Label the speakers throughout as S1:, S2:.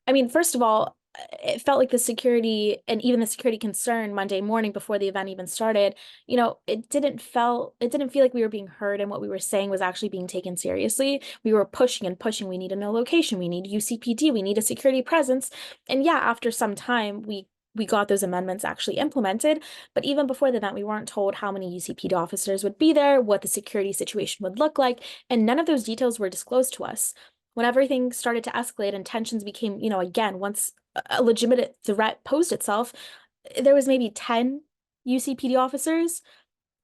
S1: I mean, first of all, it felt like the security and even the security concern Monday morning before the event even started, it didn't feel like we were being heard and what we were saying was actually being taken seriously. We were pushing and pushing. We need a no location. We need UCPD. We need a security presence. And yeah, after some time, we got those amendments actually implemented. But even before the event, we weren't told how many UCPD officers would be there, what the security situation would look like, and none of those details were disclosed to us. When everything started to escalate and tensions became, again, once a legitimate threat posed itself, there was maybe 10 UCPD officers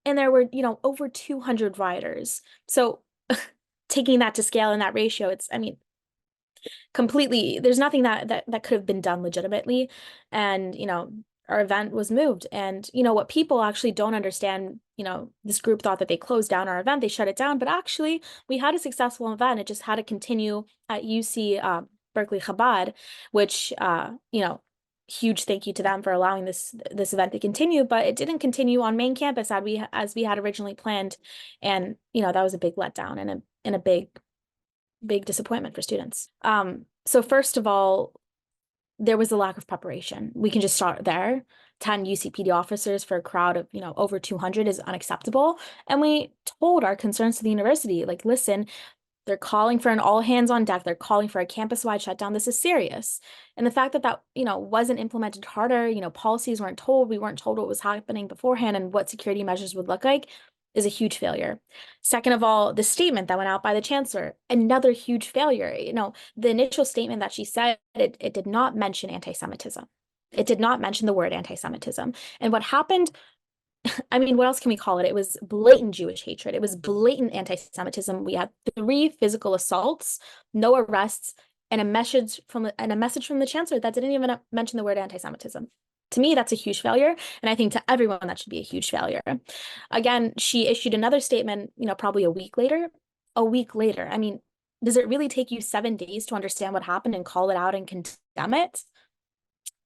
S1: and there were, over 200 rioters. So taking that to scale in that ratio, I mean, completely, there's nothing that could have been done legitimately. And, our event was moved. And, what people actually don't understand, this group thought that they closed down our event, they shut it down, but actually we had a successful event. It just had to continue at UC Berkeley Chabad, which, huge thank you to them for allowing this event to continue, but it didn't continue on main campus as we had originally planned. And, that was a big letdown and a big disappointment for students. So first of all, there was a lack of preparation. We can just start there. 10 UCPD officers for a crowd of, over 200 is unacceptable. And we told our concerns to the university, like, listen, they're calling for an all hands on deck. They're calling for a campus-wide shutdown. This is serious. And the fact that wasn't implemented harder, policies weren't told, we weren't told what was happening beforehand and what security measures would look like is a huge failure. Second of all, the statement that went out by the chancellor, another huge failure. The initial statement that she said, it did not mention anti-Semitism. It did not mention the word anti-Semitism. And what happened, I mean, what else can we call it? It was blatant Jewish hatred. It was blatant anti-Semitism. We had 3 physical assaults, no arrests, and a message from the chancellor that didn't even mention the word anti-Semitism. To me, that's a huge failure, and I think to everyone that should be a huge failure. Again, she issued another statement, probably a week later. A week later. I mean, does it really take you 7 days to understand what happened and call it out and condemn it?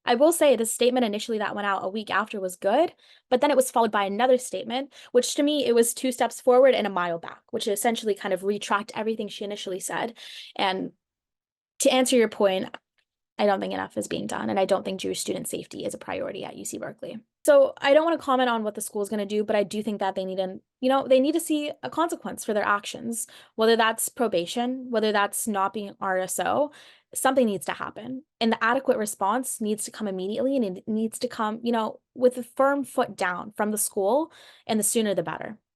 S1: I will say the statement initially that went out a week after was good, but then it was followed by another statement, which to me, it was 2 steps forward and a mile back, which essentially kind of retract everything she initially said. And to answer your point, I don't think enough is being done, and I don't think Jewish student safety is a priority at UC Berkeley. So I don't want to comment on what the school is going to do, but I do think that they need to see a consequence for their actions, whether that's probation, whether that's not being RSO, something needs to happen. And the adequate response needs to come immediately, and it needs to come, with a firm foot down from the school, and the sooner the better.